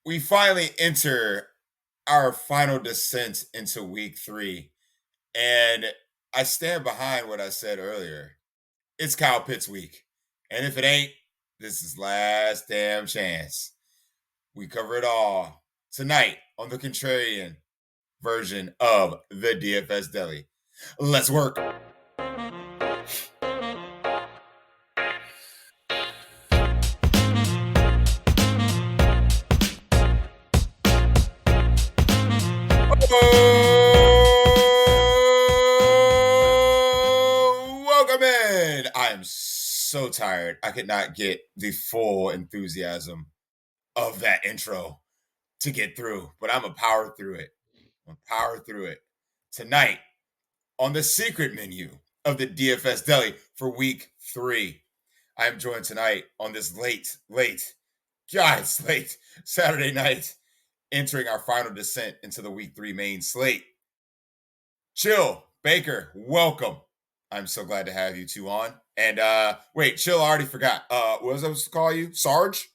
we finally enter our final descent into week 3. And I stand behind what I said earlier. It's Kyle Pitts week. And if it ain't, this is last damn chance. We cover it all tonight on the Contrarian version of the DFS Deli. Let's work. Welcome in. I am so tired. I could not get the full enthusiasm of that intro to get through, but I'm going to power through it. Tonight on the secret menu of the DFS Deli for week 3. I am joined tonight on this late Saturday night, entering our final descent into the week 3 main slate. Chill, Baker, welcome. I'm so glad to have you two on. And wait, Chill, I already forgot. What was I supposed to call you? Sarge?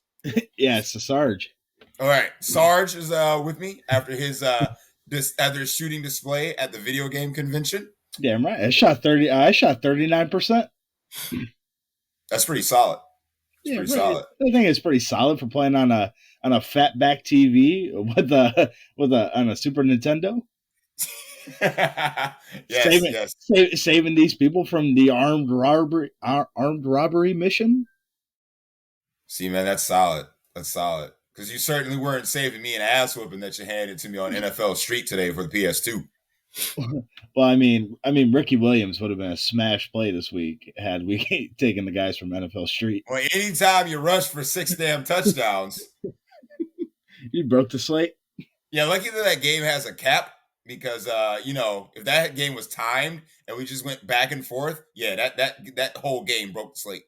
Yes, Sarge. All right, Sarge is with me after his shooting display at the video game convention. Damn right. I shot 39%. That's pretty solid. Solid. I think it's pretty solid for playing on a fatback TV on a Super Nintendo. yes. Saving these people from the armed robbery mission. See, man, that's solid. Because you certainly weren't saving me an ass whooping that you handed to me on NFL Street today for the PS2. Well, I mean, Ricky Williams would have been a smash play this week had we taken the guys from NFL Street. Well, anytime you rush for 6 damn touchdowns, you broke the slate. Yeah, lucky that game has a cap because if that game was timed and we just went back and forth, yeah, that whole game broke the slate.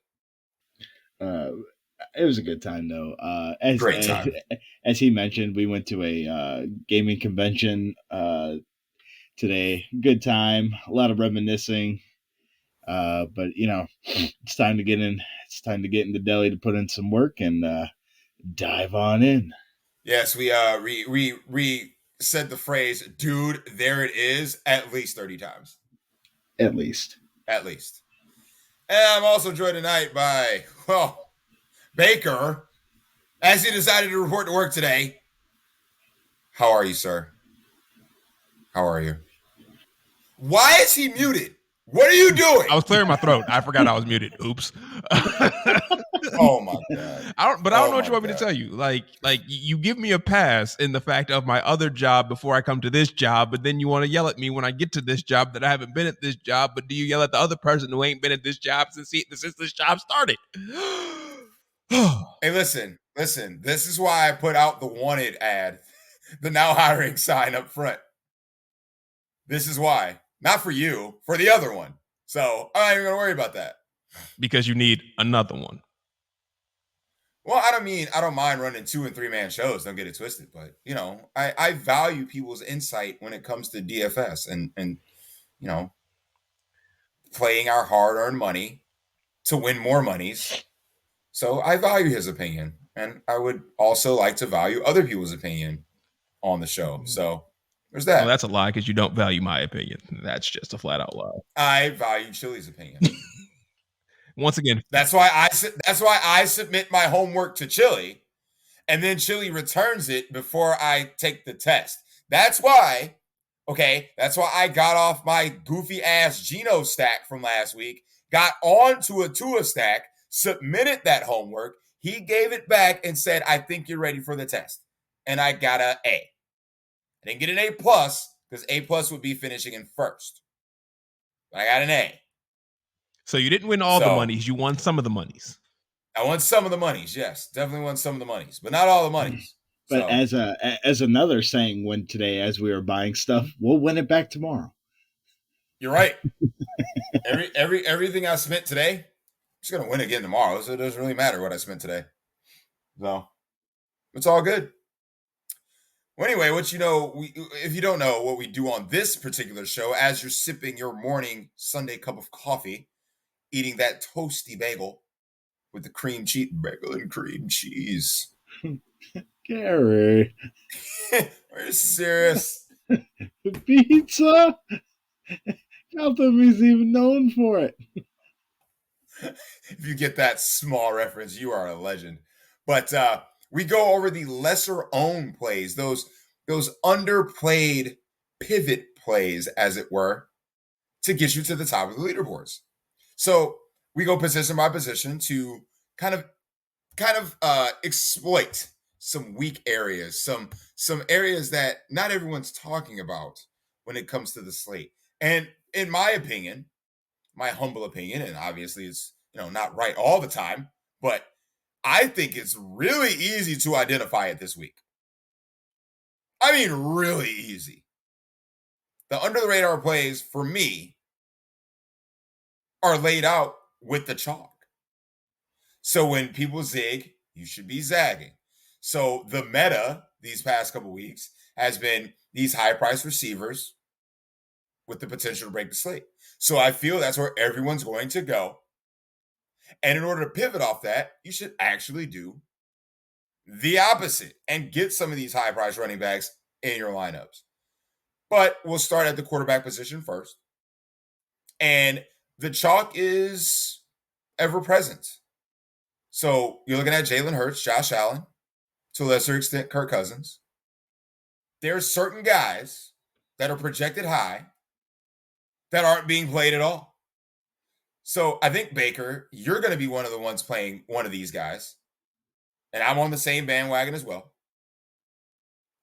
It was a good time though. Great time. As he mentioned, we went to a gaming convention today. Good time, a lot of reminiscing. But it's time to get in. It's time to get in the deli to put in some work and dive on in. Yes, we said the phrase, dude, there it is, at least 30 times. At least. And I'm also joined tonight by, Baker, as he decided to report to work today. How are you, sir? How are you? Why is he muted? What are you doing? I was clearing my throat. I forgot I was muted. Oops. Oh my God. I don't know what you want me to tell you. Like you give me a pass in the fact of my other job before I come to this job, but then you want to yell at me when I get to this job that I haven't been at this job, but do you yell at the other person who ain't been at this job since this job started? Hey, listen. This is why I put out the wanted ad, the now hiring sign up front. This is why. Not for you, for the other one. So I'm not even going to worry about that. Because you need another one. Well, I don't mind running 2 and 3 man shows. Don't get it twisted. But, I value people's insight when it comes to DFS and playing our hard-earned money to win more monies. So I value his opinion. And I would also like to value other people's opinion on the show. So there's that. Well, that's a lie because you don't value my opinion. That's just a flat out lie. I value Chili's opinion. Once again, that's why I submit my homework to Chili, and then Chili returns it before I take the test. That's why I got off my goofy ass Geno stack from last week, got onto a Tua stack, submitted that homework. He gave it back and said, "I think you're ready for the test," and I got an A. I didn't get an A+, because A+ would be finishing in first. But I got an A. So you didn't win all the monies. You won some of the monies. I won some of the monies, yes. Definitely won some of the monies, but not all the monies. But as another saying went today as we were buying stuff, we'll win it back tomorrow. You're right. Everything I spent today, I'm just going to win again tomorrow. So it doesn't really matter what I spent today. So it's all good. Well, anyway, if you don't know what we do on this particular show, as you're sipping your morning Sunday cup of coffee, eating that toasty bagel with the cream cheese, bagel and cream cheese. Gary. Are you serious? Pizza? Gotham is even known for it. If you get that small reference, you are a legend. But we go over the lesser owned plays, those underplayed pivot plays, as it were, to get you to the top of the leaderboards. So we go position by position to kind of exploit some weak areas, some areas that not everyone's talking about when it comes to the slate. And in my opinion, my humble opinion, and obviously it's not right all the time, but I think it's really easy to identify it this week. I mean, really easy. The under the radar plays for me are laid out with the chalk. So when people zig, you should be zagging. So the meta these past couple weeks has been these high price receivers with the potential to break the slate. So I feel that's where everyone's going to go. And in order to pivot off that, you should actually do the opposite and get some of these high price running backs in your lineups. But we'll start at the quarterback position first. And the chalk is ever present. So you're looking at Jalen Hurts, Josh Allen, to a lesser extent, Kirk Cousins. There are certain guys that are projected high that aren't being played at all. So I think, Baker, you're going to be one of the ones playing one of these guys, and I'm on the same bandwagon as well,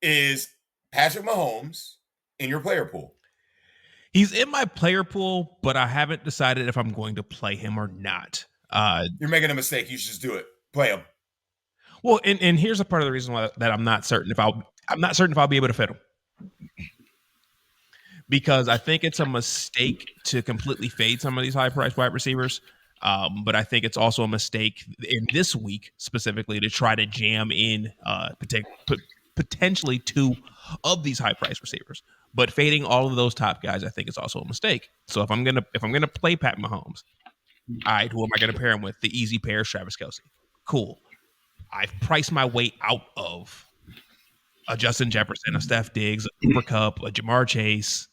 is Patrick Mahomes in your player pool. He's in my player pool, but I haven't decided if I'm going to play him or not. You're making a mistake. You should just do it. Play him. Well, and here's a part of the reason why that I'm not certain if I'll be able to fit him. Because I think it's a mistake to completely fade some of these high-priced wide receivers. But I think it's also a mistake in this week specifically to try to jam in potentially two of these high-priced receivers. But fading all of those top guys, I think, is also a mistake. So if I'm gonna play Pat Mahomes, all right, who am I gonna pair him with? The easy pair is Travis Kelce. Cool. I've priced my way out of a Justin Jefferson, a Steph Diggs, a Cooper Kupp, a Jamar Chase.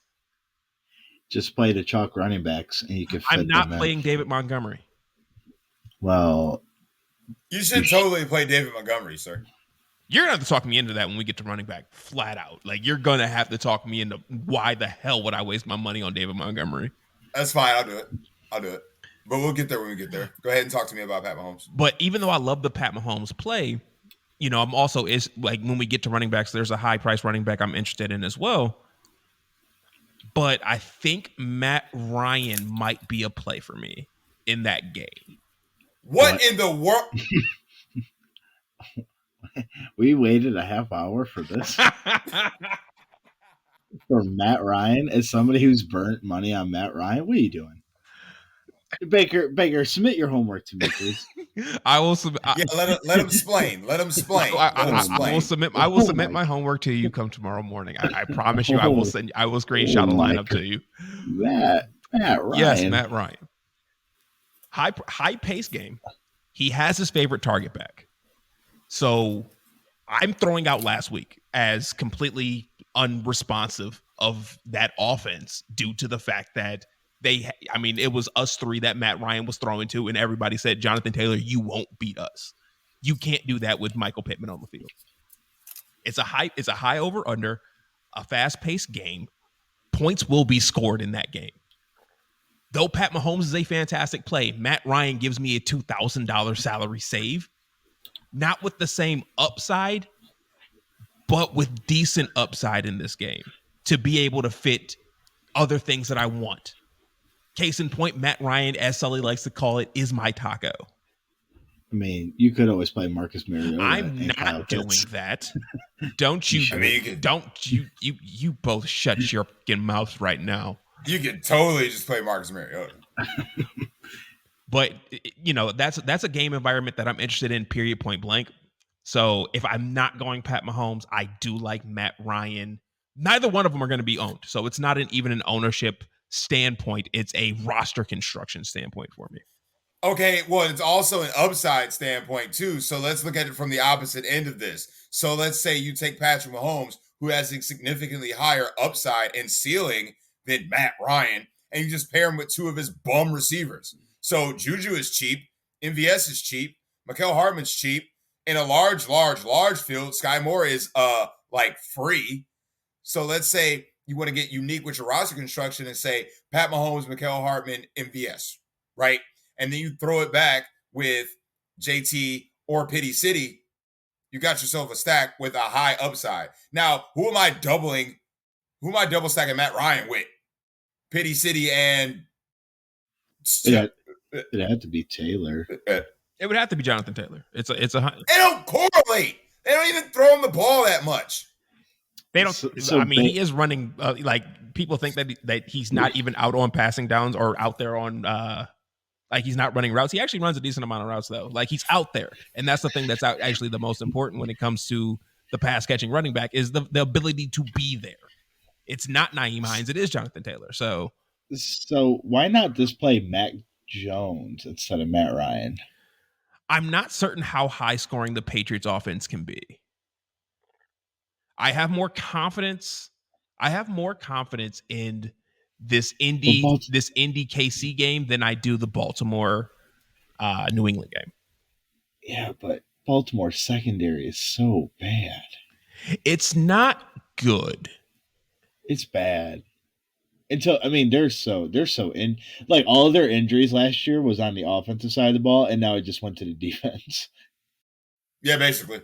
Just play the chalk running backs, and you can fit I'm not them playing in. David Montgomery. Well, you should totally play David Montgomery, sir. You're going to have to talk me into that when we get to running back flat out. Like, you're going to have to talk me into why the hell would I waste my money on David Montgomery? That's fine. I'll do it. But we'll get there when we get there. Go ahead and talk to me about Pat Mahomes. But even though I love the Pat Mahomes play, I'm also like when we get to running backs, there's a high price running back I'm interested in as well. But I think Matt Ryan might be a play for me in that game. What in the world? We waited a half hour for this. For Matt Ryan, as somebody who's burnt money on Matt Ryan, what are you doing? Baker, submit your homework to me, please. I will submit. Let him explain. Let him explain. I will submit. I will submit my homework to you come tomorrow morning. I promise you. I will screenshot a lineup to you. Matt Ryan. Yes, Matt Ryan. High pace game. He has his favorite target back. So I'm throwing out last week as completely unresponsive of that offense due to the fact that it was us three that Matt Ryan was throwing to, and everybody said, Jonathan Taylor, you won't beat us. You can't do that with Michael Pittman on the field. It's a high over under, a fast paced game. Points will be scored in that game. Though Pat Mahomes is a fantastic play, Matt Ryan gives me a $2,000 salary save. Not with the same upside, but with decent upside in this game to be able to fit other things that I want. Case in point, Matt Ryan, as Sully likes to call it, is my taco. I mean, you could always play Marcus Mariota. I'm not doing that. Don't you? You both shut your fucking mouths right now. You could totally just play Marcus Mariota. But that's a game environment that I'm interested in. Period. Point blank. So if I'm not going Pat Mahomes, I do like Matt Ryan. Neither one of them are going to be owned, so it's not even an ownership standpoint. It's a roster construction standpoint for me. Okay, well, it's also an upside standpoint too. So let's look at it from the opposite end of this. So let's say you take Patrick Mahomes, who has a significantly higher upside and ceiling than Matt Ryan, and you just pair him with two of his bum receivers. So Juju is cheap, MVS is cheap, Mecole Hardman's cheap. In a large field, Sky Moore is like free. So let's say you want to get unique with your roster construction and say Pat Mahomes, Mecole Hardman, MVS, right? And then you throw it back with JT or Pity City, you got yourself a stack with a high upside. Now, who am I double stacking Matt Ryan with? Pity City and it had to be Taylor. It would have to be Jonathan Taylor. It's a. They don't correlate. They don't even throw him the ball that much. They don't. He is running. Like people think that he's not even out on passing downs or out there on. Like he's not running routes. He actually runs a decent amount of routes though. Like he's out there, and that's the thing that's actually the most important when it comes to the pass catching running back is the ability to be there. It's not Nyheim Hines. It is Jonathan Taylor. So why not just play Mac Jones instead of Matt Ryan? I'm not certain how high scoring the Patriots offense can be. I have more confidence in this Indy KC game than I do the Baltimore New England game. Yeah, but Baltimore's secondary is so bad. It's not good. It's bad. They're so in, like, all of their injuries last year was on the offensive side of the ball, and now it just went to the defense. Yeah, basically.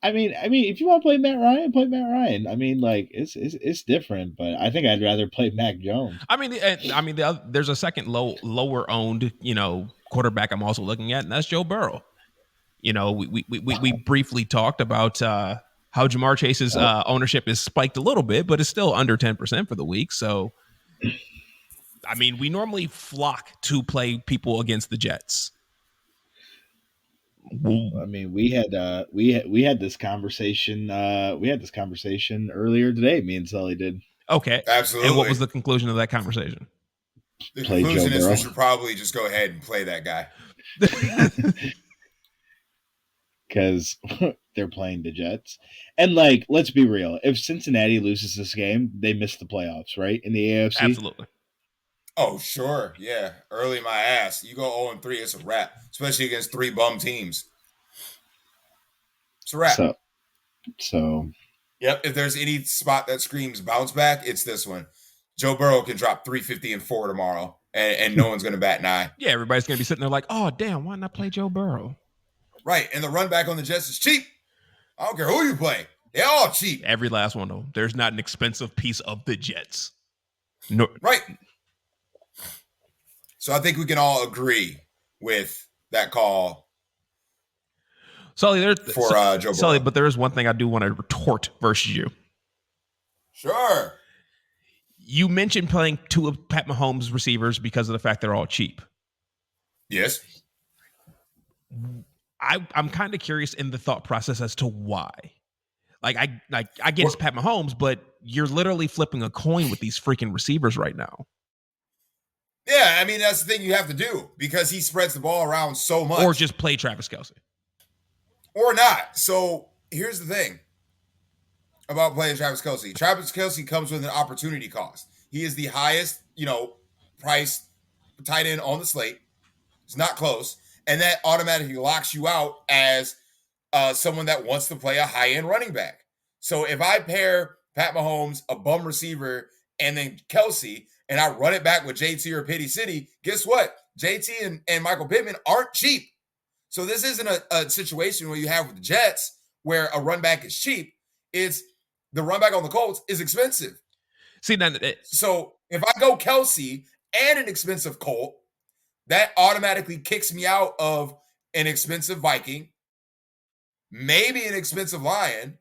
I mean, if you want to play Matt Ryan, play Matt Ryan. I mean, like it's different, but I think I'd rather play Mac Jones. There's a second lower owned, quarterback I'm also looking at, and that's Joe Burrow. We briefly talked about how Jamar Chase's ownership is spiked a little bit, but it's still under 10% for the week. So, we normally flock to play people against the Jets. We had this conversation. We had this conversation earlier today. Me and Sully did. Okay, absolutely. And what was the conclusion of that conversation? The conclusion is we should probably just go ahead and play that guy because they're playing the Jets. And let's be real. If Cincinnati loses this game, they miss the playoffs, right? In the AFC, absolutely. Oh, sure. Yeah. Early my ass. You go 0-3, it's a wrap, especially against 3 bum teams. It's a wrap. So. Yep. If there's any spot that screams bounce back, it's this one. Joe Burrow can drop 350 and 4 tomorrow, and no one's going to bat an eye. Yeah, everybody's going to be sitting there like, oh, damn, why not play Joe Burrow? Right. And the run back on the Jets is cheap. I don't care who you play. They're all cheap. Every last one, though. There's not an expensive piece of the Jets. No. Right. So I think we can all agree with that call. Sully, Joe Burrow. Sully, but there is one thing I do want to retort versus you. Sure. You mentioned playing 2 of Pat Mahomes' receivers because of the fact they're all cheap. Yes. I'm kind of curious in the thought process as to why. I get it's Pat Mahomes, but you're literally flipping a coin with these freaking receivers right now. Yeah, that's the thing you have to do because he spreads the ball around so much. Or just play Travis Kelce. Or not. So here's the thing about playing Travis Kelce. Travis Kelce comes with an opportunity cost. He is the highest, priced tight end on the slate. It's not close. And that automatically locks you out as someone that wants to play a high-end running back. So if I pair Pat Mahomes, a bum receiver, and then Kelce, and I run it back with JT or Pity City, guess what? JT and Michael Pittman aren't cheap. So this isn't a situation where you have with the Jets where a run back is cheap. It's the run back on the Colts is expensive. So if I go Kelce and an expensive Colt, that automatically kicks me out of an expensive Viking, maybe an expensive Lion.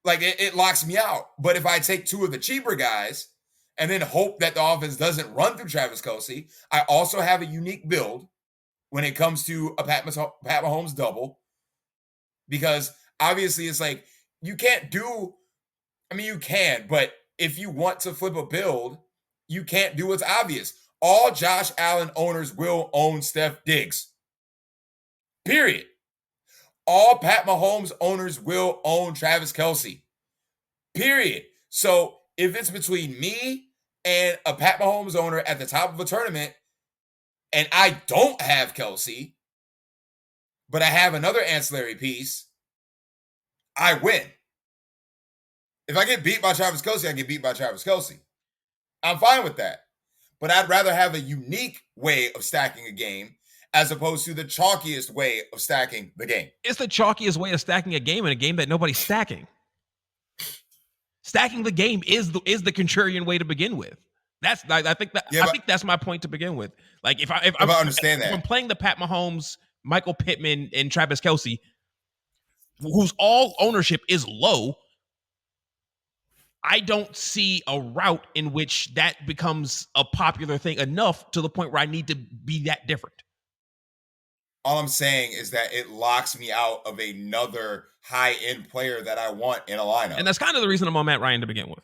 It locks me out. But if I take 2 of the cheaper guys and then hope that the offense doesn't run through Travis Kelce, I also have a unique build when it comes to a Pat Mahomes double. Because obviously it's you can't do, you can, but if you want to flip a build, you can't do what's obvious. All Josh Allen owners will own Steph Diggs. Period. All Pat Mahomes owners will own Travis Kelce. Period. So if it's between me and a Pat Mahomes owner at the top of a tournament, and I don't have Kelce, but I have another ancillary piece, I win. If I get beat by Travis Kelce, I get beat by Travis Kelce. I'm fine with that. But I'd rather have a unique way of stacking a game as opposed to the chalkiest way of stacking the game. It's the chalkiest way of stacking a game in a game that nobody's stacking. Stacking the game is the contrarian way to begin with. I think that's my point to begin with. Like if I understand that, if I'm playing the Pat Mahomes, Michael Pittman, and Travis Kelce, whose all ownership is low, I don't see a route in which that becomes a popular thing enough to the point where I need to be that different. All I'm saying is that it locks me out of another high-end player that I want in a lineup. And that's kind of the reason I'm on Matt Ryan to begin with.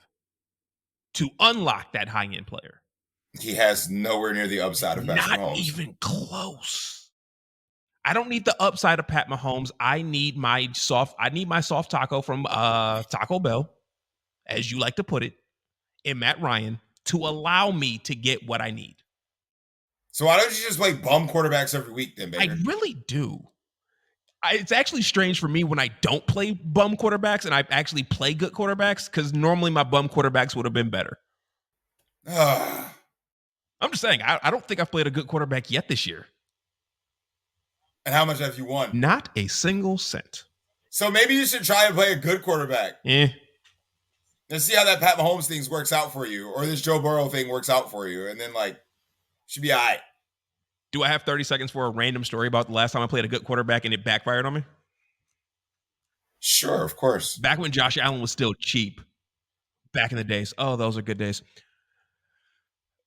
To unlock that high-end player. He has nowhere near the upside of Pat Mahomes. Not even close. I don't need the upside of Pat Mahomes. I need my soft taco from Taco Bell, as you like to put it, in Matt Ryan to allow me to get what I need. So why don't you just play bum quarterbacks every week then, baby? I really do. It's actually strange for me when I don't play bum quarterbacks and I actually play good quarterbacks because normally my bum quarterbacks would have been better. I'm just saying, I don't think I've played a good quarterback yet this year. And how much have you won? Not a single cent. So maybe you should try and play a good quarterback. Yeah. And see how that Pat Mahomes thing works out for you, or this Joe Burrow thing works out for you, and then should be all right. Do I have 30 seconds for a random story about the last time I played a good quarterback and it backfired on me? Sure, of course. Back when Josh Allen was still cheap. Back in the days. Oh, those are good days.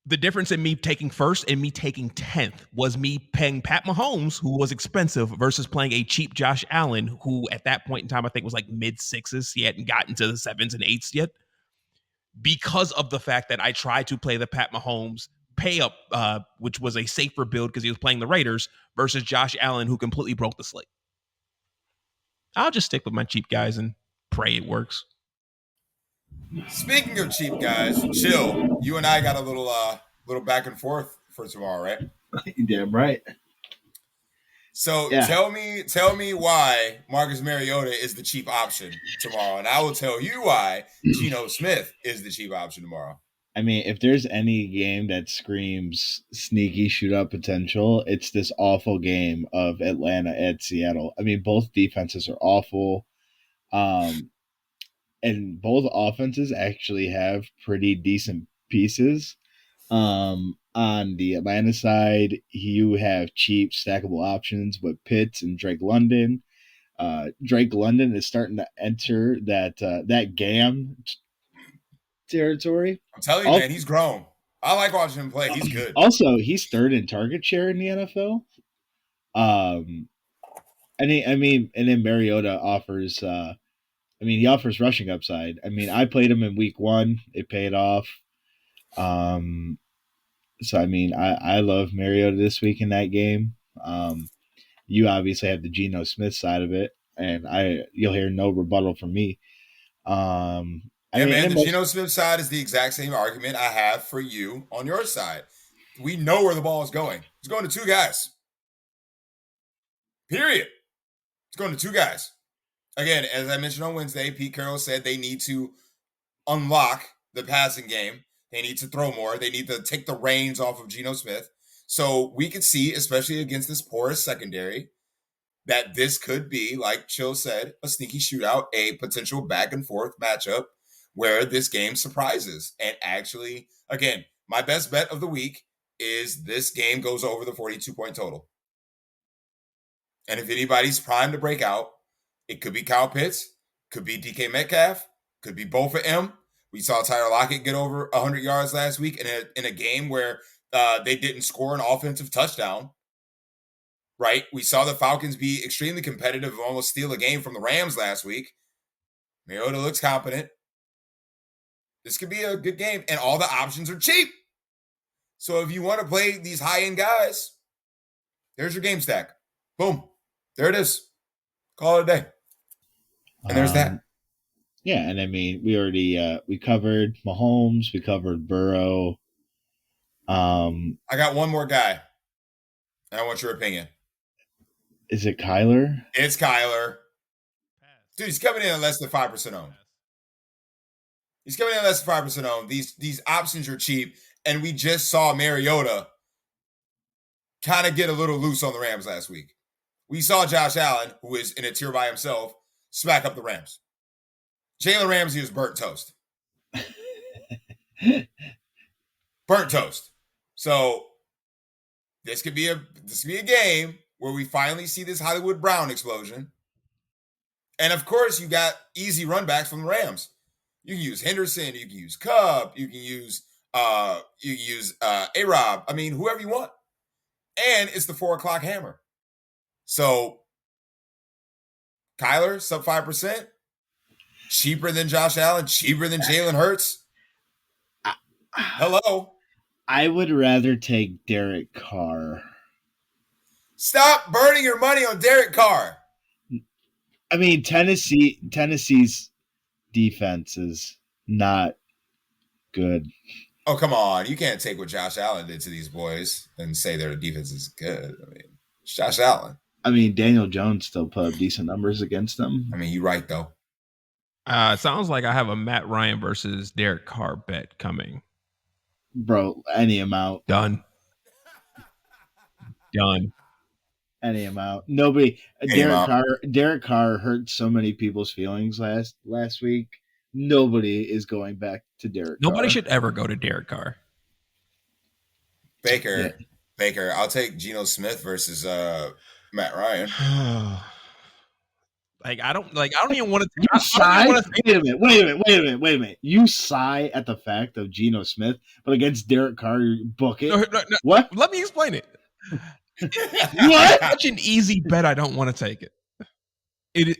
The difference in me taking first and me taking 10th was me paying Pat Mahomes, who was expensive, versus playing a cheap Josh Allen, who at that point in time I think was like mid-6s. He hadn't gotten to the 7s and 8s yet. Because of the fact that I tried to play the Pat Mahomes pay up, which was a safer build because he was playing the Raiders, versus Josh Allen, who completely broke the slate. I'll just stick with my cheap guys and pray it works. Speaking of cheap guys, chill. You and I got a little back and forth for tomorrow, right? Damn right. So yeah. Tell me why Marcus Mariota is the cheap option tomorrow, and I will tell you why Geno Smith is the cheap option tomorrow. I mean, if there's any game that screams sneaky shootout potential, it's this awful game of Atlanta at Seattle. I mean, both defenses are awful. And both offenses actually have pretty decent pieces. On the Atlanta side, you have cheap stackable options with Pitts and Drake London. Drake London is starting to enter that GAM territory. I'm telling you, man, he's grown. I like watching him play. He's good. Also, he's third in target share in the NFL. And then Mariota offers. He offers rushing upside. I mean, I played him in week 1. It paid off. So I mean, I love Mariota this week in that game. You obviously have the Geno Smith side of it, and you'll hear no rebuttal from me. The Geno Smith side is the exact same argument I have for you on your side. We know where the ball is going. It's going to 2 guys. Period. It's going to 2 guys. Again, as I mentioned on Wednesday, Pete Carroll said they need to unlock the passing game. They need to throw more. They need to take the reins off of Geno Smith. So we could see, especially against this porous secondary, that this could be, like Chill said, a sneaky shootout, a potential back and forth matchup where this game surprises. And actually, again, my best bet of the week is this game goes over the 42-point total. And if anybody's primed to break out, it could be Kyle Pitts, could be DK Metcalf, could be both of them. We saw Tyler Lockett get over 100 yards last week in a game where they didn't score an offensive touchdown, right? We saw the Falcons be extremely competitive and almost steal a game from the Rams last week. Mariota looks competent. This could be a good game, and all the options are cheap. So if you want to play these high-end guys, there's your game stack. Boom. There it is. Call it a day. And there's that. Yeah, and I mean, we already we covered Mahomes, we covered Burrow. I got one more guy. And I want your opinion. Is it Kyler? It's Kyler. Dude, he's coming in at less than 5% owned. He's coming in at less than 5% owned. These options are cheap. And we just saw Mariota kind of get a little loose on the Rams last week. We saw Josh Allen, who is in a tier by himself, smack up the Rams. Jalen Ramsey is burnt toast. Burnt toast. So this could be a game where we finally see this Hollywood Brown explosion. And of course, you got easy runbacks from the Rams. You can use Henderson, you can use Cup, you can use A-Rob. I mean, whoever you want. And it's the 4:00 hammer. So Kyler, sub 5%, cheaper than Josh Allen, cheaper than Jalen Hurts. Hello. I would rather take Derek Carr. Stop burning your money on Derek Carr. I mean, Tennessee's defense is not good. Oh, come on. You can't take what Josh Allen did to these boys and say their defense is good. I mean, it's Josh Allen. I mean, Daniel Jones still put up decent numbers against them. I mean, you're right, though. It sounds like I have a Matt Ryan versus Derek Carr bet coming. Bro, any amount. Done. Any amount. Nobody. Derek Carr hurt so many people's feelings last week. Nobody is going back to Derek Nobody Carr. should ever go to Derek Carr. Baker, I'll take Geno Smith versus Matt Ryan. I don't even want to. You sigh? Wait a minute. You sigh at the fact of Geno Smith, but against Derek Carr, you book it. No. What? Let me explain it. What? Such an easy bet. I don't want to take it. It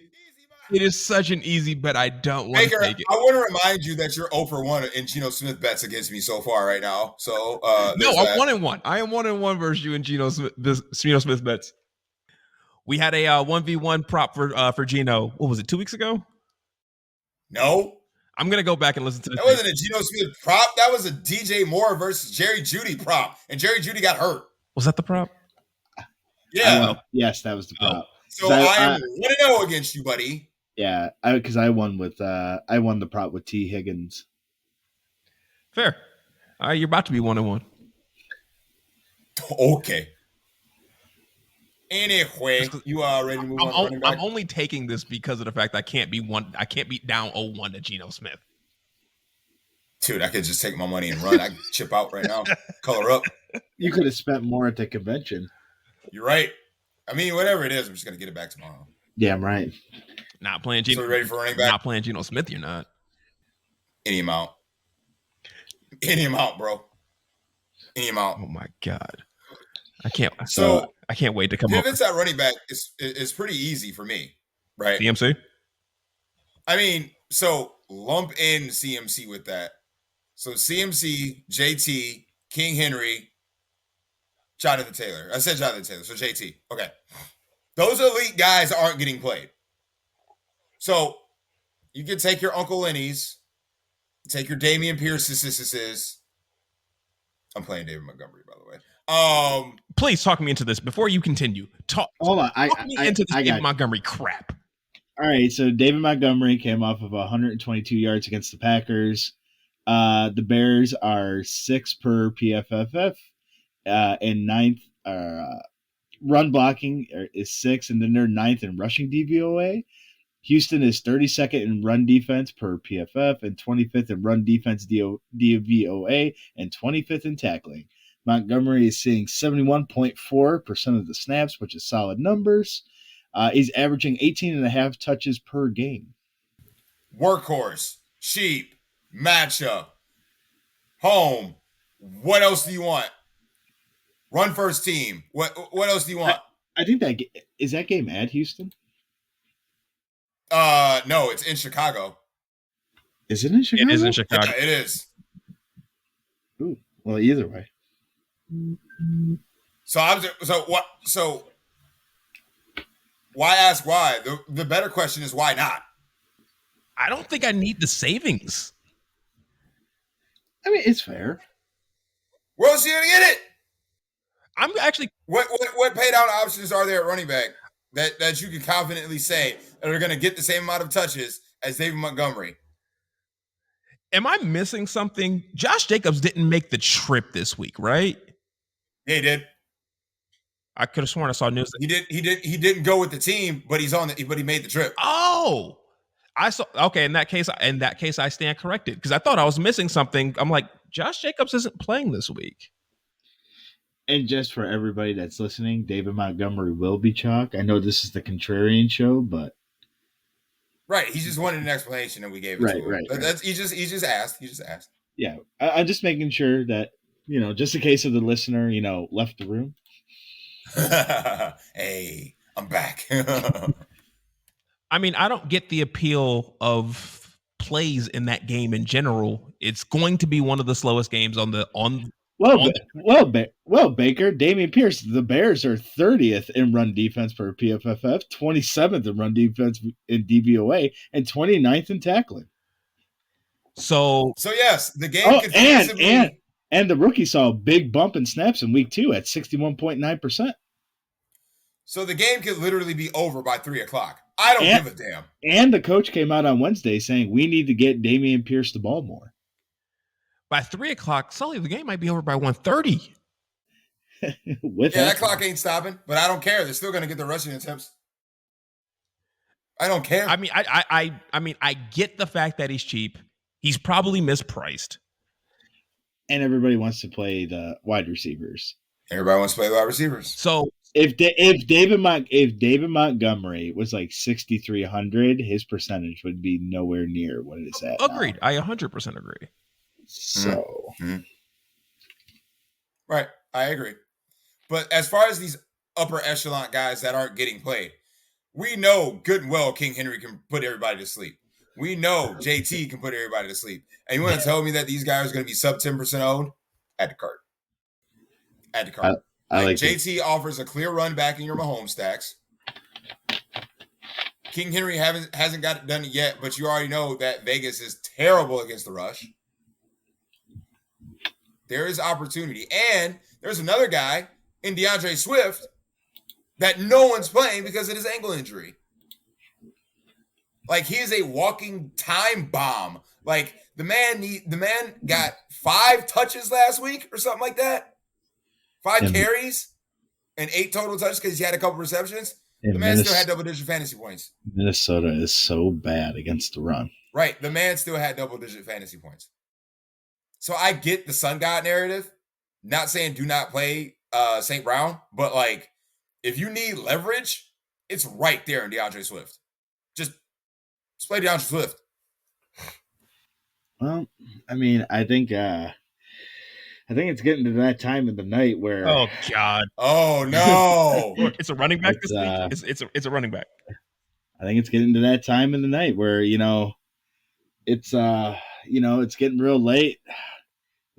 is such an easy bet. I don't want to take it. I want to remind you that you're 0-for-1 in Geno Smith bets against me so far right now. So no, I'm 1-1. I am 1-1 versus you in Geno Smith bets. We had a 1v1 prop for Geno. What was it, 2 weeks ago? No. I'm going to go back and listen to this. That wasn't a Geno Smith prop. That was a DJ Moore versus Jerry Jeudy prop. And Jerry Jeudy got hurt. Was that the prop? Yeah. Yes, that was the prop. So I am 1-0 against you, buddy. Yeah, because I won the prop with T. Higgins. Fair. All right, you're about to be 1-1. Okay. Anyway, you are ready to move on. Running back? I'm only taking this because of the fact I can't be down 0-1 to Geno Smith. Dude, I could just take my money and run. I can chip out right now. Color up. You could have spent more at the convention. You're right. I mean, whatever it is, I'm just gonna get it back tomorrow. Yeah, I'm right. Not playing Geno. So ready for running back? Not playing Geno Smith. You're not. Any amount, bro. Any amount. Oh my god. I can't wait to come up. Pivots at running back is pretty easy for me, right? CMC? I mean, so lump in CMC with that. So CMC, JT, King Henry, Jonathan Taylor. I said Jonathan Taylor, so JT. Okay. Those elite guys aren't getting played. So you can take your Uncle Lenny's, take your Damian Pierce's. I'm playing David Montgomery, by the way. Please talk me into this before you continue. Talk me into this David Montgomery crap. All right, so David Montgomery came off of 122 yards against the Packers. The Bears are 6 per PFFF, and ninth. Run blocking is 6, and then they're 9th in rushing DVOA. Houston is 32nd in run defense per PFF and 25th in run defense DVOA and 25th in tackling. Montgomery is seeing 71.4% of the snaps, which is solid numbers. He's averaging 18.5 touches per game. Workhorse, cheap, matchup, home. What else do you want? Run first team. What else do you want? I think is that game at Houston? No, it's in Chicago. Is it in Chicago? It is in Chicago. Yeah, it is. Ooh, well, either way. So why ask why? The better question is why not? I don't think I need the savings. I mean, it's fair. Where else are you gonna get it? I'm actually what pay down options are there at running back that you can confidently say that are gonna get the same amount of touches as David Montgomery? Am I missing something? Josh Jacobs didn't make the trip this week, right? Yeah, he did. I could have sworn I saw news. He didn't go with the team, but he made the trip. Oh, I saw. Okay, in that case, I stand corrected because I thought I was missing something. I'm like, Josh Jacobs isn't playing this week. And just for everybody that's listening, David Montgomery will be chalk. I know this is the Contrarian show, but right, he just wanted an explanation, and we gave it to him. Right. He just asked. Yeah, I'm just making sure that just in case of the listener, left the room. Hey, I'm back. I mean, I don't get the appeal of plays in that game in general. It's going to be one of the slowest games on. Well, Baker, Dameon Pierce, the Bears are 30th in run defense per PFFF, 27th in run defense in DVOA, and 29th in tackling. So yes, the game could and the rookie saw a big bump in snaps in week 2 at 61.9%. So the game could literally be over by 3:00. I don't give a damn. And the coach came out on Wednesday saying we need to get Dameon Pierce the ball more. By 3:00, Sully, the game might be over by 1:30. That clock ain't stopping, but I don't care. They're still going to get the rushing attempts. I don't care. I mean, I get the fact that he's cheap. He's probably mispriced. And everybody wants to play the wide receivers. So if David Montgomery was like 6,300, his percentage would be nowhere near what it is at. Agreed. Now. I 100% agree. So, right, I agree. But as far as these upper echelon guys that aren't getting played, we know good and well King Henry can put everybody to sleep. We know JT can put everybody to sleep. And you want to tell me that these guys are going to be sub 10% owned? Add to cart. I like JT offers a clear run back in your Mahomes stacks. King Henry hasn't got it done yet, but you already know that Vegas is terrible against the rush. There is opportunity. And there's another guy in DeAndre Swift that no one's playing because of his ankle injury. Like, he is a walking time bomb. Like, the man got 5 touches last week or something like that. 5 carries and 8 total touches because he had a couple receptions. The man still had double-digit fantasy points. Minnesota is so bad against the run. Right. The man still had double-digit fantasy points. So I get the sun god narrative. Not saying do not play St. Brown, but like if you need leverage, it's right there in DeAndre Swift. Just play DeAndre Swift. Well, I mean, I think it's getting to that time of the night where. Oh God! Oh no! It's a running back this week. It's a running back. I think it's getting to that time of the night where it's it's getting real late.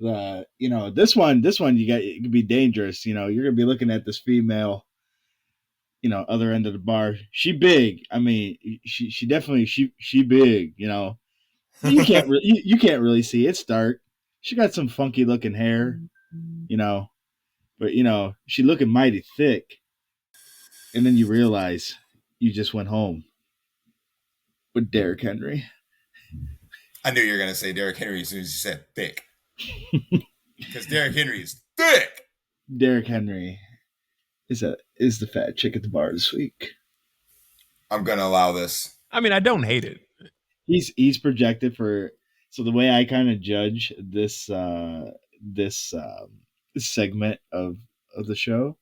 This one it could be dangerous. You're gonna be looking at this female, other end of the bar. She big. I mean, she definitely she big. You can't really see. It's dark. She got some funky looking hair, but she looking mighty thick. And then you realize you just went home with Derrick Henry. I knew you were gonna say Derrick Henry as soon as you said thick. Because Derrick Henry is thick. Derrick Henry is the fat chick at the bar this week. I'm gonna allow this. I mean, I don't hate it. He's projected for. So the way I kind of judge this segment of the show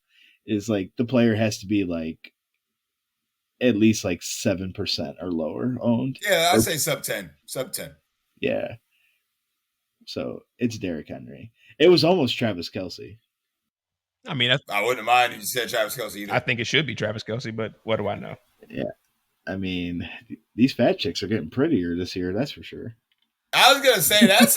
is like the player has to be like at least like 7% or lower owned. Yeah, I'd say sub 10. Yeah. So it's Derrick Henry. It was almost Travis Kelce. I mean, I wouldn't mind if you said Travis Kelce either. I think it should be Travis Kelce, but what do I know? Yeah. I mean, these fat chicks are getting prettier this year, that's for sure. I was gonna say that's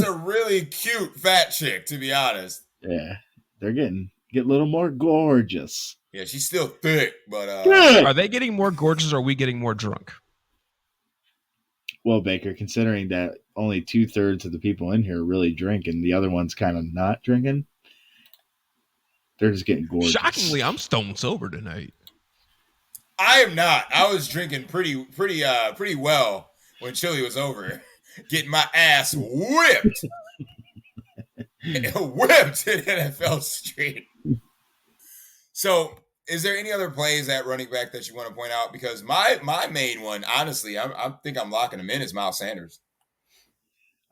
a really cute fat chick, to be honest. Yeah, they're getting a little more gorgeous. Yeah, she's still thick, but Are they getting more gorgeous or are we getting more drunk? Well, Baker, considering that only 2/3 of the people in here really drink and the other one's kind of not drinking, they're just getting gorgeous. Shockingly, I'm stone sober tonight. I am not. I was drinking pretty well when Chili was over, getting my ass whipped. Whipped in NFL Street. So, is there any other plays at running back that you want to point out? Because my main one, honestly, I think I'm locking him in, is Miles Sanders.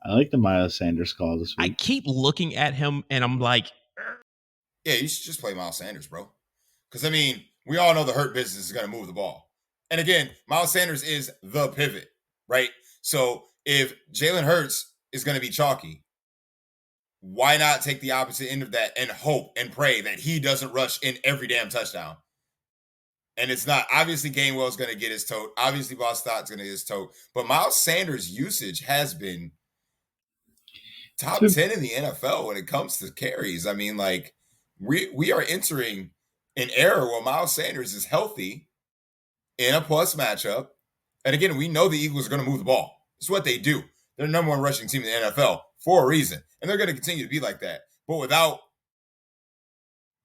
I like the Miles Sanders call this week. I keep looking at him and I'm like, yeah, you should just play Miles Sanders, bro. Because, I mean, we all know the hurt business is going to move the ball. And again, Miles Sanders is the pivot, right? So if Jalen Hurts is going to be chalky, why not take the opposite end of that and hope and pray that he doesn't rush in every damn touchdown? And it's not. Obviously, Gainwell's going to get his tote. Obviously, Bostock's going to get his tote. But Miles Sanders' usage has been top 10 in the NFL when it comes to carries. I mean, like, we are entering an era where Miles Sanders is healthy in a plus matchup. And again, we know the Eagles are going to move the ball. It's what they do. They're the number one rushing team in the NFL for a reason. And they're going to continue to be like that. But without,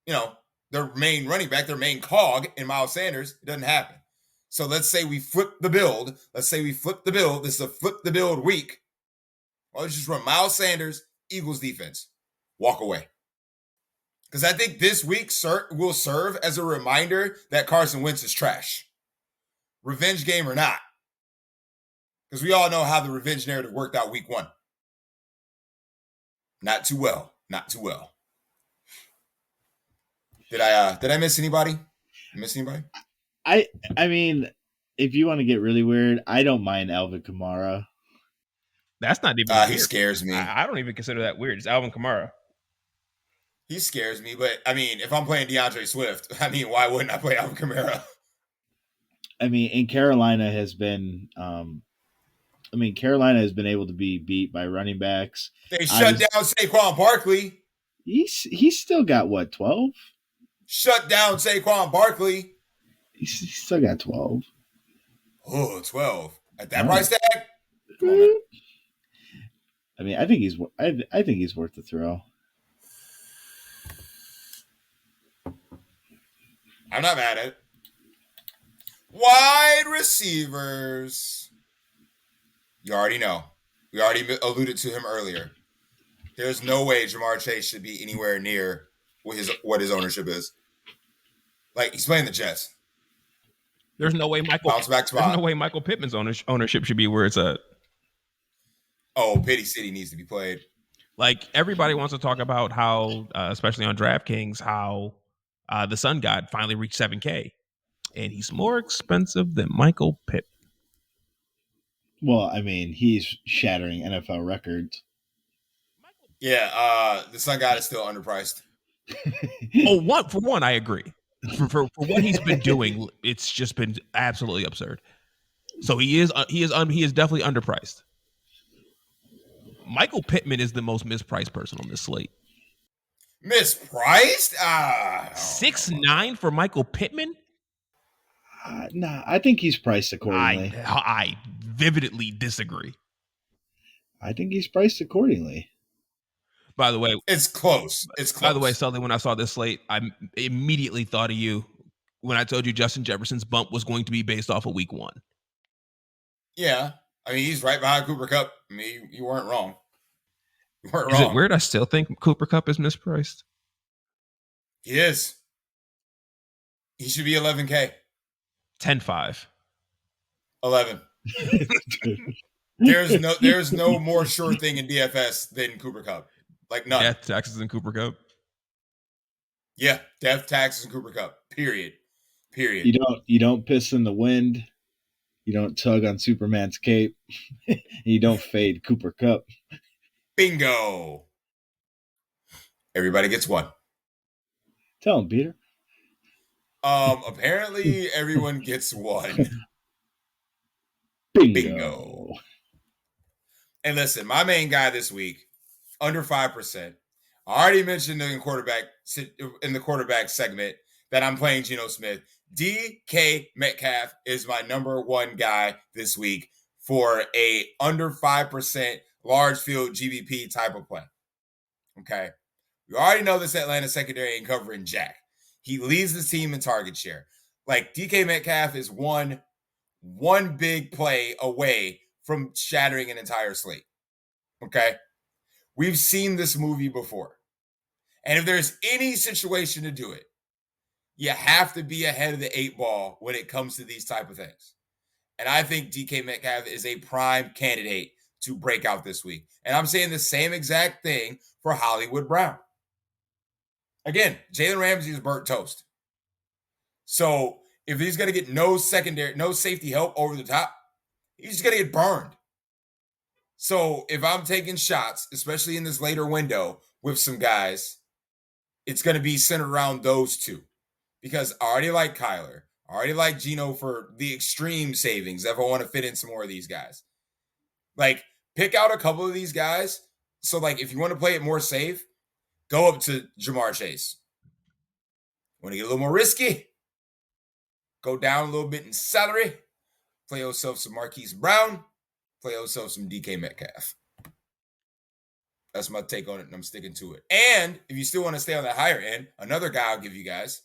their main running back, their main cog in Miles Sanders, it doesn't happen. So let's say we flip the build. This is a flip the build week. Well, let's just run Miles Sanders, Eagles defense. Walk away. Because I think this week will serve as a reminder that Carson Wentz is trash. Revenge game or not. Because we all know how the revenge narrative worked out week 1. Not too well. Did I miss anybody? I mean, if you want to get really weird, I don't mind Alvin Kamara. That's not even weird. He scares me. I don't even consider that weird. It's Alvin Kamara. He scares me, but I mean, if I'm playing DeAndre Swift, I mean, why wouldn't I play Alvin Kamara? I mean, and Carolina has been Carolina has been able to be beat by running backs. They shut down Saquon Barkley. He's still got what, 12? Shut down Saquon Barkley. He's still got 12. Oh, 12. At that price tag? Come on, man. I mean, I think he's worth the throw. I'm not mad at it. Wide receivers. You already know. We already alluded to him earlier. There's no way Jamar Chase should be anywhere near what his ownership is. Like, he's playing the Jets. There's no way Michael Pittman's ownership should be where it's at. Oh, Pity City needs to be played. Like, everybody wants to talk about how, especially on DraftKings, how the Sun God finally reached 7K. And he's more expensive than Michael Pitt. Well, I mean, he's shattering NFL records. Yeah, the Sun God is still underpriced. For one, I agree. For what he's been doing, it's just been absolutely absurd. So he is definitely underpriced. Michael Pittman is the most mispriced person on this slate. Mispriced? 6'9" for Michael Pittman? Nah, I think he's priced accordingly. I vividly disagree. I think he's priced accordingly. By the way, it's close. By the way, Sully, when I saw this slate, I immediately thought of you when I told you Justin Jefferson's bump was going to be based off of week 1. Yeah. I mean, he's right behind Cooper Kupp. I mean, you weren't wrong. Is it weird? I still think Cooper Kupp is mispriced. He is. He should be 11K. 10-5. 11. There's no more sure thing in DFS than Cooper Kupp. Like none. Death, taxes, and Cooper Kupp. Yeah, death, taxes, and Cooper Kupp. Period. You don't piss in the wind. You don't tug on Superman's cape. You don't fade Cooper Kupp. Bingo. Everybody gets one. Tell him, Peter. Apparently everyone gets one. Bingo. And listen, my main guy this week, under 5%, I already mentioned in the quarterback segment that I'm playing Geno Smith. DK Metcalf is my number one guy this week for a under 5% large field GBP type of play. Okay. We already know this Atlanta secondary ain't covering jack. He leads the team in target share. Like, DK Metcalf is one big play away from shattering an entire slate. Okay. We've seen this movie before. And if there's any situation to do it, you have to be ahead of the 8 ball when it comes to these type of things. And I think DK Metcalf is a prime candidate to break out this week. And I'm saying the same exact thing for Hollywood Brown. Again, Jalen Ramsey is burnt toast. So if he's going to get no safety help over the top, he's going to get burned. So if I'm taking shots, especially in this later window with some guys, it's going to be centered around those two. Because I already like Kyler. I already like Geno for the extreme savings if I want to fit in some more of these guys. Like, pick out a couple of these guys. So, like, if you want to play it more safe, go up to Jamar Chase. Want to get a little more risky? Go down a little bit in salary. Play yourself some Marquise Brown. Play yourself some DK Metcalf. That's my take on it, and I'm sticking to it. And if you still want to stay on the higher end, another guy I'll give you guys,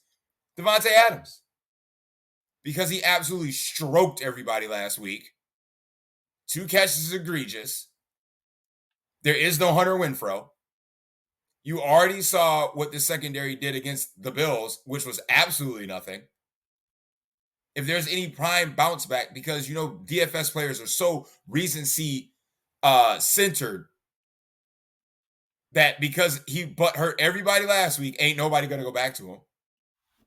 Davante Adams. Because he absolutely stroked everybody last week. 2 catches is egregious. There is no Hunter Renfrow. You already saw what the secondary did against the Bills, which was absolutely nothing. If there's any prime bounce back, because, you know, DFS players are so recency centered that because he butt hurt everybody last week, ain't nobody going to go back to him.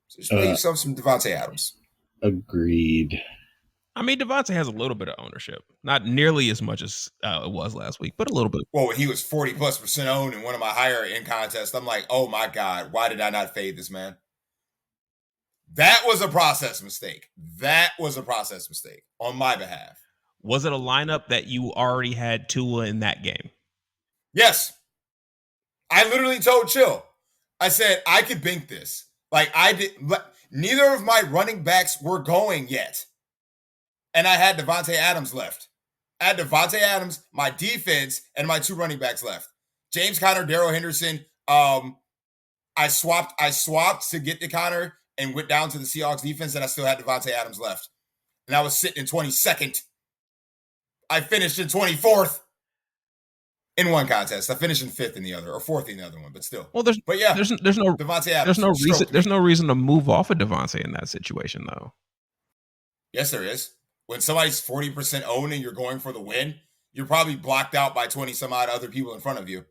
So just play yourself some Davante Adams. Agreed. I mean, Devontae has a little bit of ownership. Not nearly as much as it was last week, but a little bit. Well, when he was 40+% owned in one of my higher end contests, I'm like, oh my God, why did I not fade this man? That was a process mistake. That was a process mistake on my behalf. Was it a lineup that you already had Tua in that game? Yes. I literally told Chill. I said, I could bink this. Like, I did. Neither of my running backs were going yet. And I had Davante Adams left. I had Davante Adams, my defense, and my 2 running backs left. James Conner, Darrell Henderson. I swapped to get to Conner and went down to the Seahawks defense, and I still had Davante Adams left. And I was sitting in 22nd. I finished in 24th in one contest. I finished in 5th in the other, or 4th in the other one, but still. Well, there's no Davante Adams. There's no reason to move off of Davante in that situation, though. Yes, there is. When somebody's 40% owned and you're going for the win, you're probably blocked out by 20 some odd other people in front of you.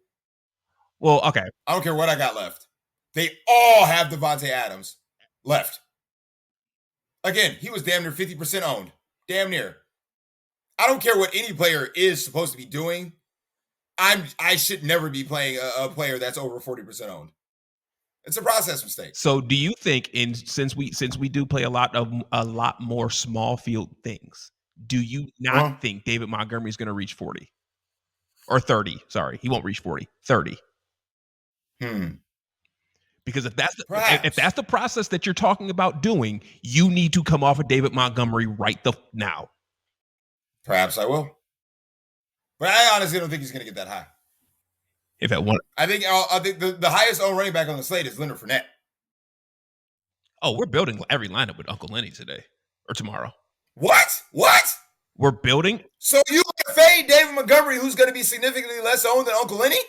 Well, okay. I don't care what I got left. They all have Davante Adams left. Again, he was damn near 50% owned. Damn near. I don't care what any player is supposed to be doing. I should never be playing a player that's over 40% owned. It's a process mistake. So, do you think, since we do play a lot more small field things, do you not think David Montgomery is going to reach 40 or 30? Sorry, he won't reach 40. 30. Because if that's the process that you're talking about doing, you need to come off of David Montgomery now. Perhaps I will. But I honestly don't think he's going to get that high. If at one, I think the highest owned running back on the slate is Leonard Fournette. Oh, we're building every lineup with Uncle Lenny today or tomorrow. What? We're building. So you want to fade David Montgomery, who's going to be significantly less owned than Uncle Lenny?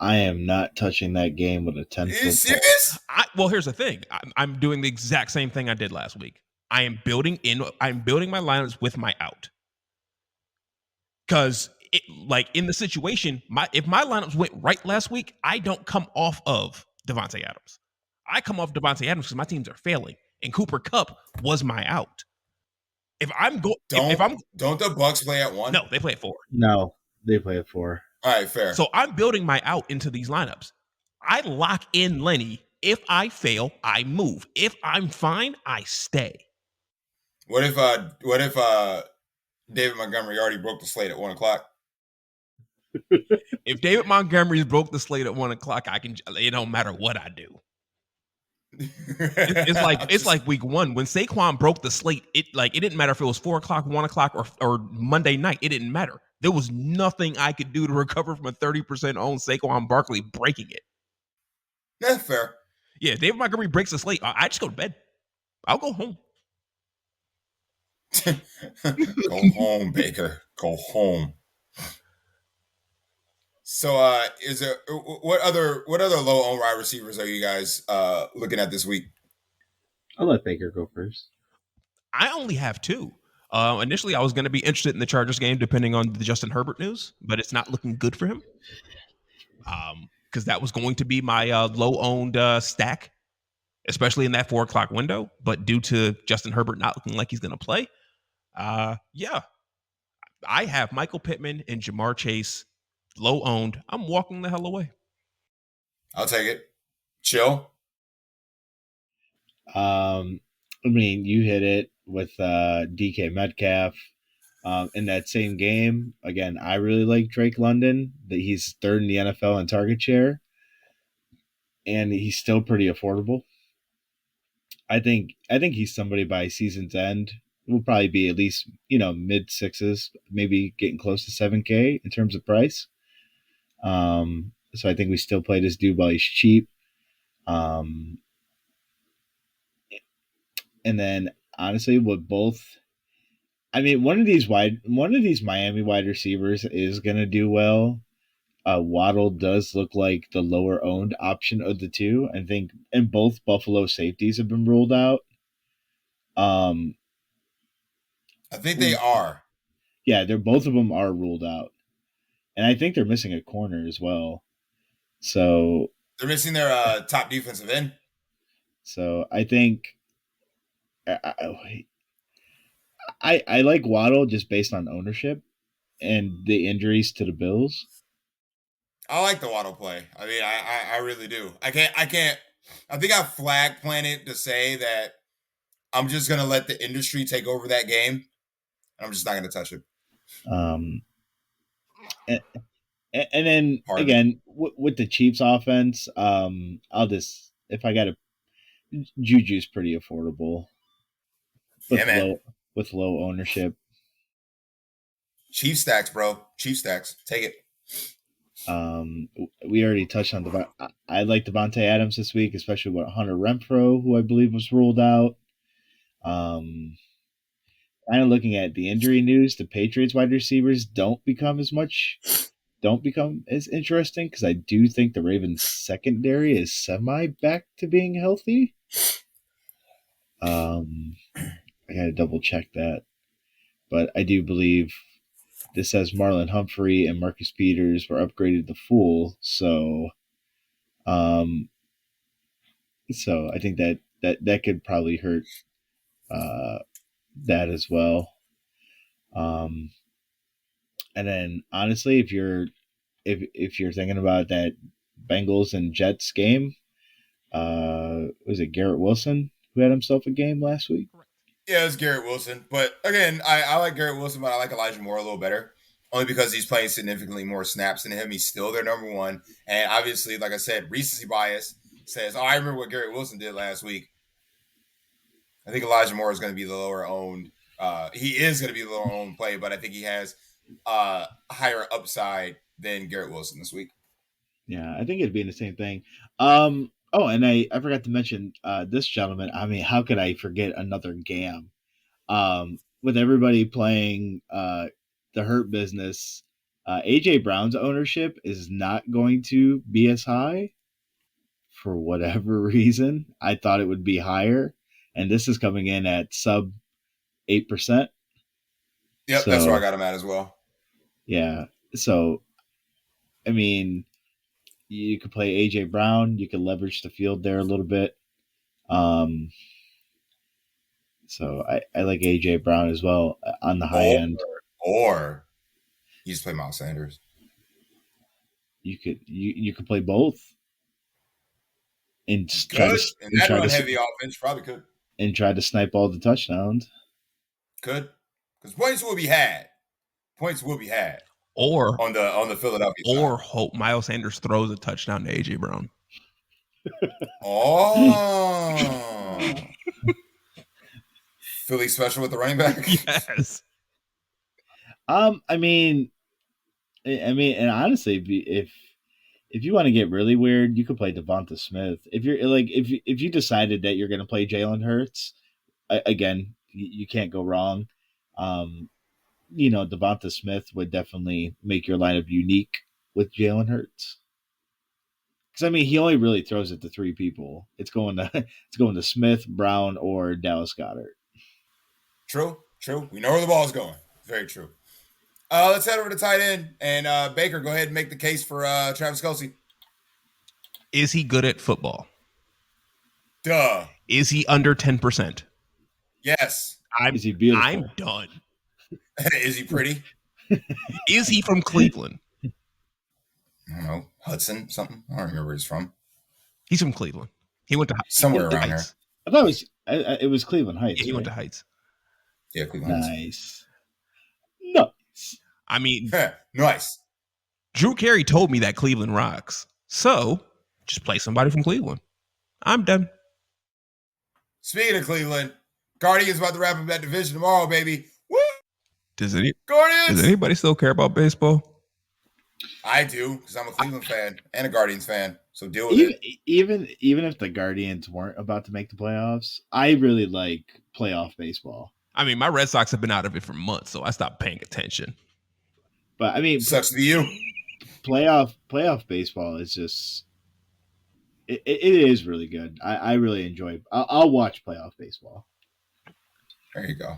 I am not touching that game with a 10-foot. Are you serious? Well, here's the thing. I'm doing the exact same thing I did last week. I'm building my lineups with my out. Because in the situation, if my lineups went right last week, I don't come off of Davante Adams. I come off Davante Adams because my teams are failing, and Cooper Kupp was my out. Don't the Bucs play at 1? No, they play at 4. No, they play at 4. All right, fair. So I'm building my out into these lineups. I lock in Lenny. If I fail, I move. If I'm fine, I stay. What if David Montgomery already broke the slate at 1:00? If David Montgomery's broke the slate at 1:00, I can. It don't matter what I do. It's like week 1 when Saquon broke the slate. It didn't matter if it was 4:00, 1:00, or Monday night. It didn't matter. There was nothing I could do to recover from a 30% owned Saquon Barkley breaking it. That's fair. Yeah, David Montgomery breaks the slate. I just go to bed. I'll go home. Go home, Baker. Go home. So, is there what other low owned wide receivers are you guys looking at this week? I'll let Baker go first. I only have 2. Initially, I was going to be interested in the Chargers game, depending on the Justin Herbert news, but it's not looking good for him. Because that was going to be my low owned stack, especially in that 4:00 window. But due to Justin Herbert not looking like he's going to play, yeah, I have Michael Pittman and Jamar Chase low owned. I'm walking the hell away. I'll take it. Chill. I mean, you hit it with DK Metcalf. In that same game, again, I really like Drake London. That he's 3rd in the NFL in target share, and he's still pretty affordable. I think he's somebody by season's end will probably be at least mid 6s, maybe getting close to 7K in terms of price. So I think we still play this dude while he's cheap. And then honestly, with both, I mean, one of these Miami wide receivers is gonna do well. Waddle does look like the lower owned option of the two. I think, and both Buffalo safeties have been ruled out. I think they are. Yeah, both of them are ruled out, and I think they're missing a corner as well. So they're missing their top defensive end. So I think I like Waddle just based on ownership and the injuries to the Bills. I like the Waddle play. I mean, I really do. I think I flag planted to say that I'm just going to let the industry take over that game. And I'm just not going to touch it. And then again, with the Chiefs offense, I'll just, if I got Juju's pretty affordable with low ownership. Chief stacks, bro. Chief stacks. Take it. We already touched on I like Devontae Adams this week, especially with Hunter Renfrow, who I believe was ruled out. Kind of looking at the injury news, the Patriots wide receivers don't become as interesting because I do think the Ravens secondary is semi back to being healthy. I gotta double check that, but I do believe this says Marlon Humphrey and Marcus Peters were upgraded to full, so I think that could probably hurt that as well. And then honestly, if you're thinking about that Bengals and Jets game, was it Garrett Wilson who had himself a game last week? Yeah, it's Garrett Wilson. But again, I like Garrett Wilson, but I like Elijah Moore a little better. Only because he's playing significantly more snaps than him. He's still their number one. And obviously, like I said, recency bias says, I remember what Garrett Wilson did last week. I think Elijah Moore is going to be the lower owned. He is going to be the lower owned play, but I think he has higher upside than Garrett Wilson this week. Yeah, I think it'd be the same thing. Oh, and I forgot to mention this gentleman. I mean, how could I forget another Gam? With everybody playing the Hurt Business, AJ Brown's ownership is not going to be as high for whatever reason. I thought it would be higher, and this is coming in at sub 8%. Yep, that's where I got him at as well. Yeah, so I mean, you could play AJ Brown. You could leverage the field there a little bit. So I like AJ Brown as well on the high end. Or you just play Miles Sanders. You could play both. And heavy offense probably could. And try to snipe all the touchdowns. Could. Because points will be had. Or on the Philadelphia side. hope Miles Sanders throws a touchdown to AJ Brown. Oh. Philly special with the running back? Yes. I mean, and honestly, if you want to get really weird, you could play Devonta Smith. If you're like, if you decided that you're going to play Jalen Hurts, again, you can't go wrong. Devonta Smith would definitely make your lineup unique with Jalen Hurts. Because I mean, he only really throws it to three people. It's going to Smith, Brown, or Dallas Goedert. True. We know where the ball is going. Very true. Let's head over to tight end. And Baker, go ahead and make the case for Travis Kelce. Is he good at football? Duh. Is he under 10%? Yes. Is he beautiful? I'm done. Is he pretty? Is he from Cleveland? I don't know. Hudson, something. I don't remember where he's from. He's from Cleveland. He went to somewhere around here. I thought it was Cleveland Heights. Yeah, he went to Heights. Yeah, Cleveland Heights. Nice. I mean, nice. Drew Carey told me that Cleveland rocks. So just play somebody from Cleveland. I'm done. Speaking of Cleveland, Guardians about to wrap up that division tomorrow, baby. Woo! Does Guardians? anybody still care about baseball? I do, because I'm a Cleveland fan and a Guardians fan. So deal with it. Even if the Guardians weren't about to make the playoffs, I really like playoff baseball. I mean, my Red Sox have been out of it for months, so I stopped paying attention. But I mean, sucks to be you. Playoff baseball is just it is really good. I really enjoy. I'll watch playoff baseball. There you go.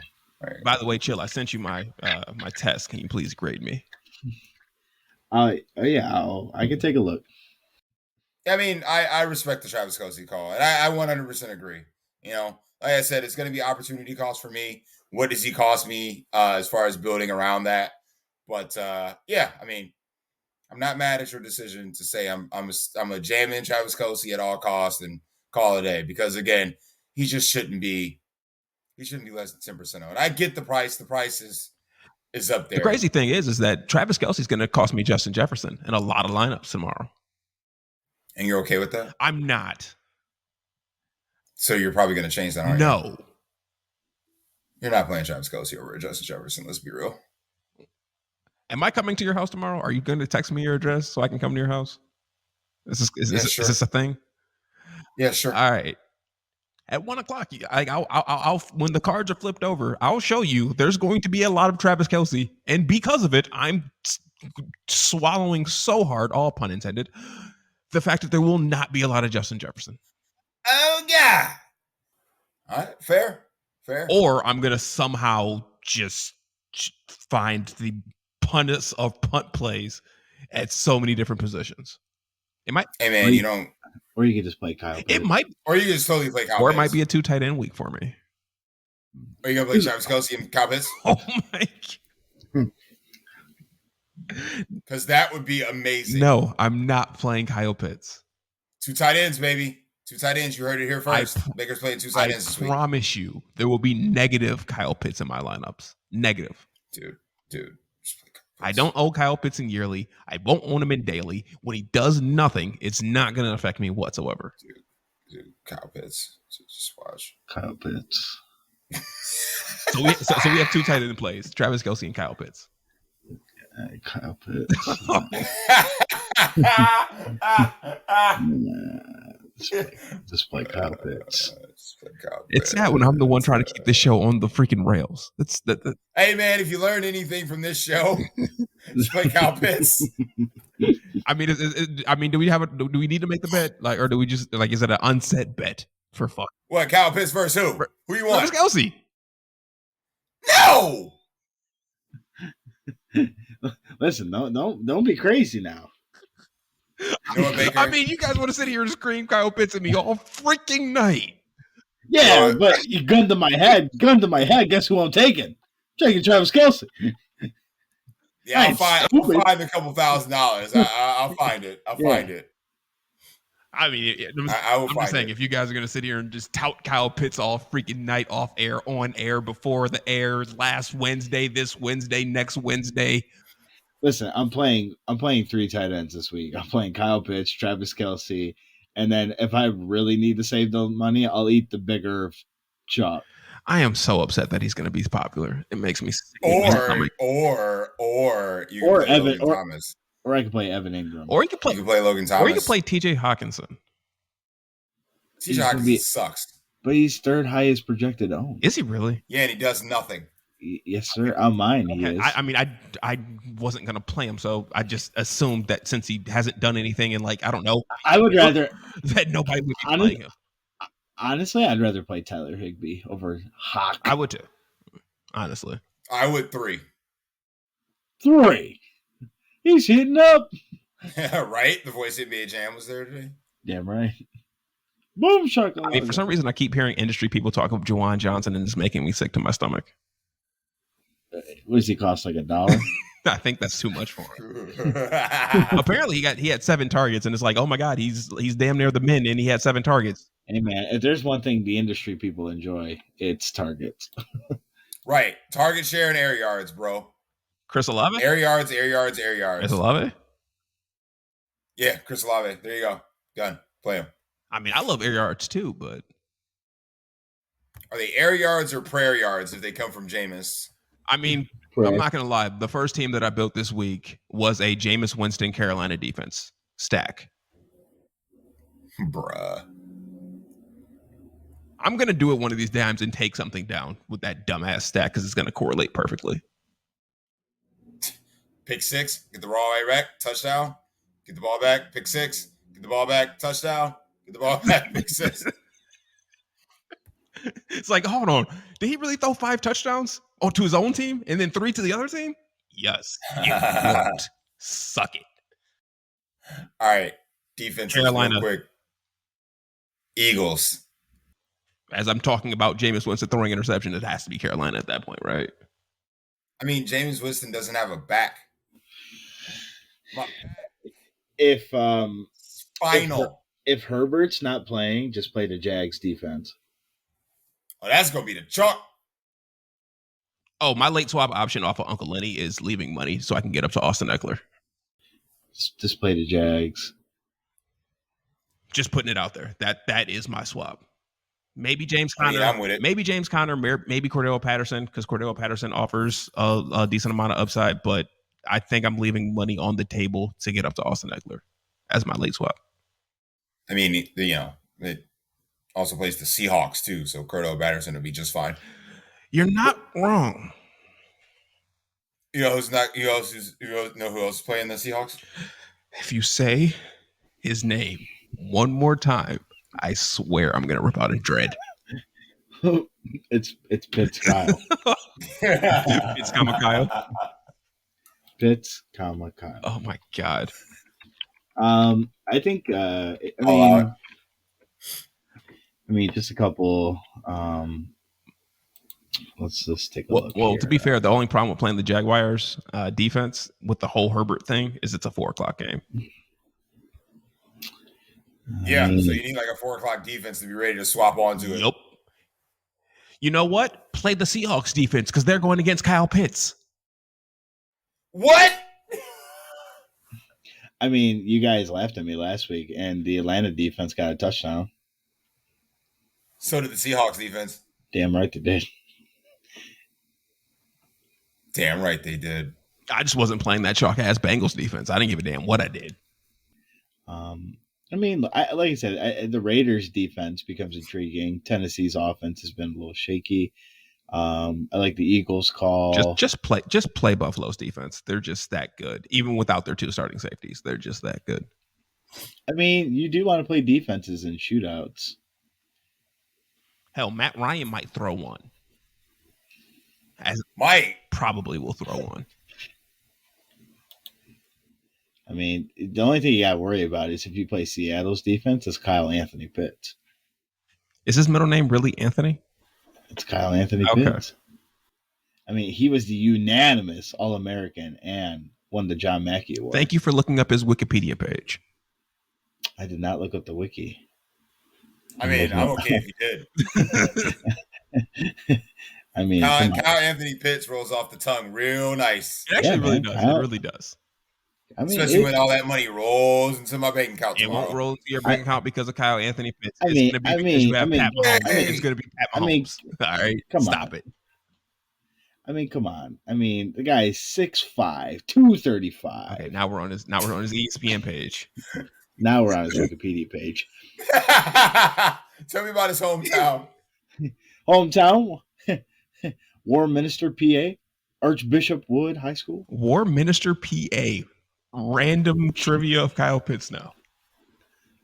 By the way, Chill, I sent you my my test. Can you please grade me? I can take a look. I mean, I respect the Travis Kelce call, and I 100% agree. Like I said, it's going to be opportunity cost for me. What does he cost me as far as building around that? But yeah, I mean, I'm not mad at your decision to say I'm a jam in Travis Kelce at all costs and call it a day, because again, he just shouldn't be less than 10% owned. I get the price. The price is up there. The crazy thing is that Travis Kelce's going to cost me Justin Jefferson in a lot of lineups tomorrow. And you're okay with that? I'm not. So you're probably going to change that, aren't you? No. You're not playing Travis Kelce over Justin Jefferson. Let's be real. Am I coming to your house tomorrow? Are you going to text me your address so I can come to your house? Is this a thing? Yeah, sure. All right. At 1:00, I'll when the cards are flipped over, I'll show you there's going to be a lot of Travis Kelce, and because of it, I'm swallowing so hard, all pun intended, the fact that there will not be a lot of Justin Jefferson. Oh yeah. All right, fair. Or I'm gonna somehow just find the puntest of punt plays at so many different positions. It might. Hey man, you don't. Or you could just play Kyle Pitts. It might. Or you can just totally play Kyle Pitts. Or it might be a 2 tight end week for me. Are you gonna play Travis Kelce and Kyle Pitts? Oh my God. Because that would be amazing. No, I'm not playing Kyle Pitts. 2 tight ends, baby. 2 tight ends. You heard it here first. Baker's playing 2 tight ends this week. I promise you, there will be negative Kyle Pitts in my lineups. Negative. Dude. I don't own Kyle Pitts in yearly. I won't own him in daily. When he does nothing, it's not going to affect me whatsoever. Dude, Kyle Pitts. Just watch. Kyle Pitts. So we have 2 tight end plays: Travis Kelce and Kyle Pitts. Kyle Pitts. Just play Kyle Pitts. It's sad when I'm the one trying to keep this show on the freaking rails. Hey man, if you learned anything from this show, just play Kyle Pitts. I mean, do we need to make the bet, or do we just is it an unset bet for fun? What, Kyle Pitts versus who? Who you want? Travis Kelce. No. Listen, don't be crazy now. You know what, Baker? I mean, you guys want to sit here and scream Kyle Pitts at me all freaking night. Yeah, but you gun to my head. Guess who I'm taking? I'm taking Travis Kelce. Yeah, I'll find a couple $1,000. I'll find it. I'll find it. I mean, I'm just saying, if you guys are going to sit here and just tout Kyle Pitts all freaking night off air, on air, before the air, last Wednesday, this Wednesday, next Wednesday. Listen, I'm playing 3 tight ends this week. I'm playing Kyle Pitts, Travis Kelce, and then if I really need to save the money, I'll eat the bigger chop. I am so upset that he's going to be popular. It makes me sick. Or you can play Evan, Logan Thomas. Or I can play Evan Ingram. Or you can play Logan Thomas. Or you can play TJ Hawkinson. TJ Hawkinson sucks. But he's third highest projected own. Is he really? Yeah, and he does nothing. Yes, sir. On mine, he is. I mean, I wasn't going to play him, so I just assumed that since he hasn't done anything in, like, I don't know. I would rather that nobody would be playing him. Honestly, I'd rather play Tyler Higbee over Hawk. I would too. Honestly. I would 3. 3. He's hitting up. Right? The voice of NBA Jam was there today. Damn right. Boom shakalaka. I mean, for some reason, I keep hearing industry people talk about Juwan Johnson, and it's making me sick to my stomach. What does he cost? Like $1? I think that's too much for him. Apparently, he had 7 targets, and it's like, oh my god, he's damn near the min, and he had 7 targets. Hey man, if there's one thing the industry people enjoy, it's targets. Right, target share and air yards, bro. Chris Olave? Air yards. Chris Olave? Yeah, Chris Olave. There you go. Done. Play him. I mean, I love air yards too, but are they air yards or prayer yards if they come from Jameis? I mean, I'm not going to lie. The first team that I built this week was a Jameis Winston Carolina defense stack. Bruh. I'm going to do it one of these times and take something down with that dumbass stack because it's going to correlate perfectly. Pick 6, get the ball right back, touchdown. Get the ball back, pick 6, get the ball back, touchdown. Get the ball back, pick 6. It's like, hold on. Did he really throw 5 touchdowns to his own team and then 3 to the other team? Yes. It worked. Suck it. All right. Defense Carolina. Real quick. Eagles. As I'm talking about Jameis Winston throwing interception, it has to be Carolina at that point, right? I mean, Jameis Winston doesn't have a back. If Herbert's not playing, just play the Jags defense. Oh, that's gonna be the chalk. Oh, my late swap option off of Uncle Lenny is leaving money so I can get up to Austin Eckler. Just play the Jags. Just putting it out there. That is my swap. Maybe James Conner. I'm with it. Maybe James Conner. Maybe Cordell Patterson because Cordell Patterson offers a decent amount of upside. But I think I'm leaving money on the table to get up to Austin Eckler as my late swap. I mean, it also plays the Seahawks too, so Cordell Patterson will be just fine. You're not wrong. You know who's not? You know who else is playing the Seahawks? If you say his name one more time, I swear I'm gonna rip out a dread. It's Pitts Kyle. It's Kyle. Pitts, Kyle. Oh my god. I think. I mean, just a couple. Let's just take a look. Well, here. to be fair, the only problem with playing the Jaguars defense with the whole Herbert thing is it's a 4:00 game. Yeah, so you need like a 4:00 defense to be ready to swap onto it. Nope. You know what? Play the Seahawks defense because they're going against Kyle Pitts. What? I mean, you guys laughed at me last week, and the Atlanta defense got a touchdown. So did the Seahawks defense. Damn right they did. Damn right they did. I just wasn't playing that chalk ass Bengals defense. I didn't give a damn what I did. I mean, like I said, the Raiders defense becomes intriguing. Tennessee's offense has been a little shaky. I like the Eagles call. Just play Buffalo's defense. They're just that good. Even without their 2 starting safeties, they're just that good. I mean, you do want to play defenses in shootouts. Hell, Matt Ryan might throw one. Probably will throw one. I mean, the only thing you got to worry about is if you play Seattle's defense, it's Kyle Anthony Pitts. Is his middle name really Anthony? It's Kyle Anthony Pitts. I mean, he was the unanimous All-American and won the John Mackey Award. Thank you for looking up his Wikipedia page. I did not look up the wiki. I mean, I'm okay if you did. I mean, Kyle come on. Anthony Pitts rolls off the tongue real nice. It actually really man, does. It really does. I mean, especially when all that money rolls into my bank account It tomorrow. won't roll into your bank account because of Kyle Anthony Pitts. I It's mean- going to be I because mean- you have I mean- Pat Mahomes. I mean- It's going to be Pat I mean, Mahomes. All right, come stop on. it. I mean, come on. I mean, the guy is 6'5", 235. Okay, now we're on his ESPN page. Now we're on his Wikipedia page. Tell me about his hometown. Hometown, Warminster, PA, Archbishop Wood High School. Warminster, PA. Random trivia of Kyle Pitts now.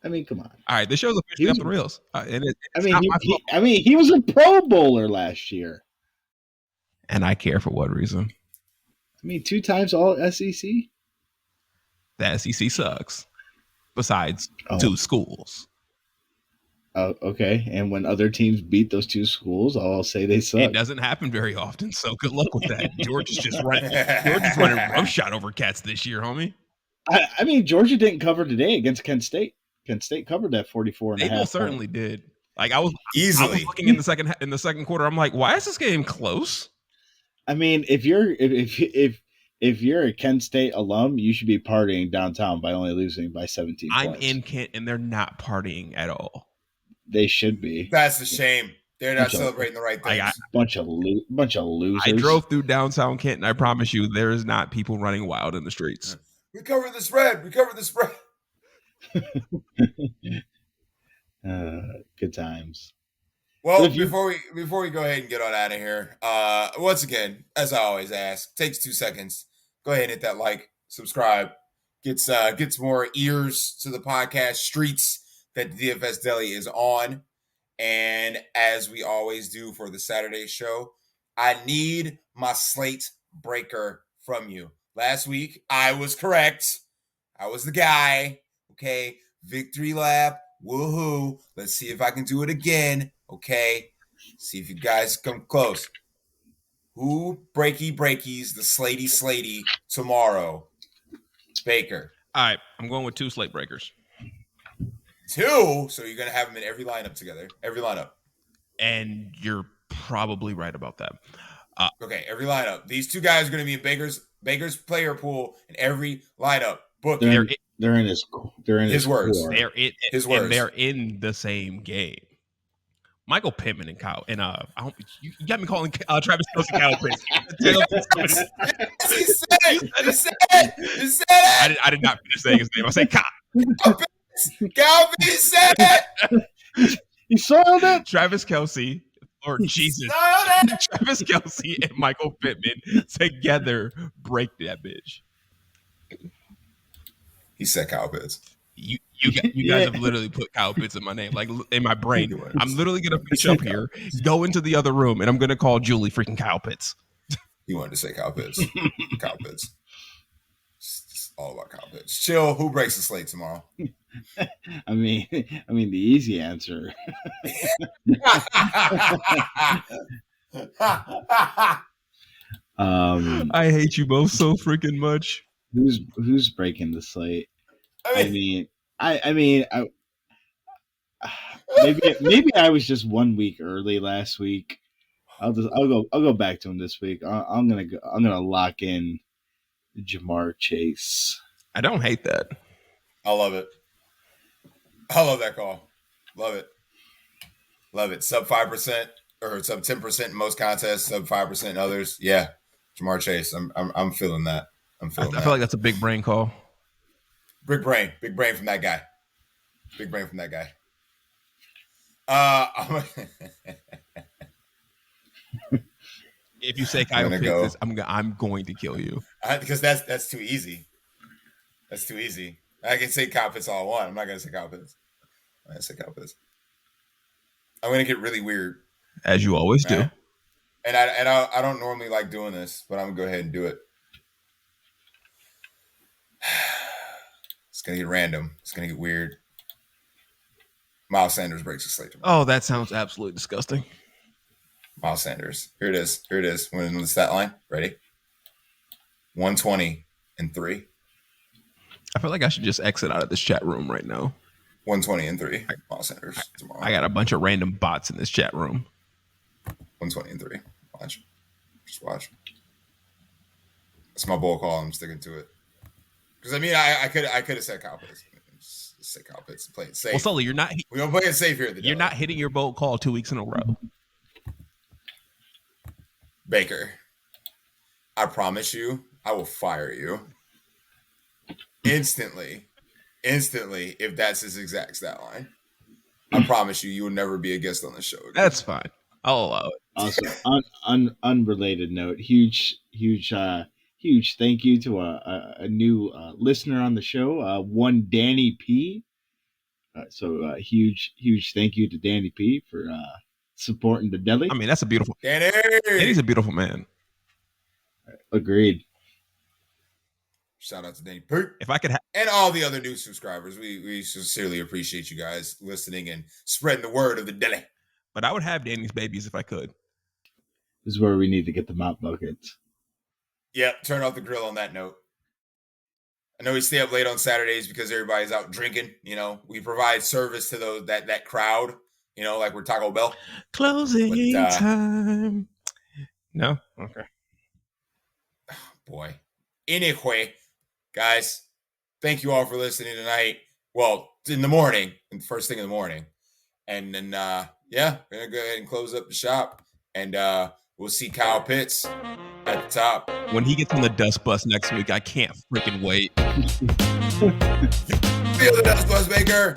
I mean, come on. All right, this show's officially off the rails. And I mean, he was a Pro Bowler last year. and I care for what reason? I mean, 2 times All SEC. The SEC sucks. Besides Oh. 2 schools. Oh, okay. And when other teams beat those 2 schools, I'll say they suck. It doesn't happen very often, so good luck with that. Georgia's just running roughshod over cats this year, homie. I mean, Georgia didn't cover today against Kent State. Kent State covered that 44 and a They half. most certainly did. Like I was Easily. looking in the second quarter. I'm like, why is this game close? I mean, if you're a Kent State alum, you should be partying downtown by only losing by 17 I'm points. in Kent, and they're not partying at all. They should be. That's a shame. They're not Bunch of- celebrating the right things. Bunch of losers. I drove through downtown Kent, and I promise you, there is not people running wild in the streets. We covered the spread. We covered the spread. Good times. Well, If you- before we go ahead and get on out of here, once again, as I always ask, takes 2 seconds. Go ahead and hit that like, subscribe, gets more ears to the podcast streets that DFS Deli is on. And as we always do for the Saturday show, I need my slate breaker from you. Last week, I was correct. I was the guy. Okay, victory lap. Woohoo. Let's see if I can do it again. Okay, see if you guys come close. Who breakies the slatey tomorrow? Baker. All right, I'm going with 2 slate breakers. 2? So you're going to have them in every lineup together. Every lineup. And you're probably right about that. Okay, every lineup. These 2 guys are going to be in Baker's player pool in every lineup. Book. They're in his words. core. His words. And they're in the same game. Michael Pittman and Kyle and you got me calling Travis Kelce Kyle Pitts. He said it. I did not finish saying his name. I said Kyle. Calvin said it. He soiled it. Travis Kelce, Lord Jesus. Travis Kelce and Michael Pittman together break that bitch. He said Kyle Pitts. You guys have literally put Kyle Pitts in my name, like in my brain. I'm literally gonna finish up here, go into the other room, and I'm gonna call Julie freaking Kyle Pitts. He wanted to say Kyle Pitts. Kyle Pitts. It's all about Kyle Pitts. Chill. Who breaks the slate tomorrow? I mean, the easy answer. I hate you both so freaking much. Who's breaking the slate? Maybe I was just 1 week early last week. I'll go back to him this week. I'm gonna lock in Jamar Chase. I don't hate that. I love it. I love that call. Love it. Love it. Sub 5% or sub 10% in most contests, sub 5% in others. Yeah. Jamar Chase. I'm feeling that. I feel like that's a big brain call. Big brain from that guy. Big brain from that guy. If you say Kyle Pitts, I'm going to kill you. Because that's too easy. That's too easy. I can say Kyle Pitts all I want. I'm not going to say Kyle Pitts. I'm going to say Kyle Pitts. I'm going to get really weird. As you always do. And I don't normally like doing this, but I'm going to go ahead and do it. It's going to get random. It's going to get weird. Miles Sanders breaks the slate. Oh, that sounds absolutely disgusting. Miles Sanders. Here it is. When the stat line. Ready? 120 and 3. I feel like I should just exit out of this chat room right now. 120 and 3. Miles Sanders tomorrow. I got a bunch of random bots in this chat room. 120 and 3. Just watch. That's my bold call. I'm sticking to it. Because I mean, I could have said Kyle Pitts. Just say Kyle Pitts and play it safe. Well, Sully, you're not. We don't play it safe here. At the you're not hitting your bold call 2 weeks in a row. Baker, I promise you, I will fire you instantly. If that's his exact stat line. I promise you, you will never be a guest on the show again. That's fine. I'll allow it. Also, unrelated note, huge thank you to a new listener on the show, one Danny P. So huge thank you to Danny P for supporting the Deli. I mean, that's a beautiful. Danny. Danny's a beautiful man. Agreed. Shout out to Danny P. If I could and all the other new subscribers, we sincerely appreciate you guys listening and spreading the word of the Deli. But I would have Danny's babies if I could. This is where we need to get the mop buckets. Yep, turn off the grill on that note. I know we stay up late on Saturdays because everybody's out drinking. You know, we provide service to those that crowd. You know, like we're Taco Bell. Closing time. No? Okay. Oh, boy. Anyway, guys, thank you all for listening tonight. Well, in the morning, first thing in the morning. And then, we're going to go ahead and close up the shop. And we'll see Kyle Pitts at the top. When he gets on the dust bus next week, I can't freaking wait. Feel the dust bus, Baker.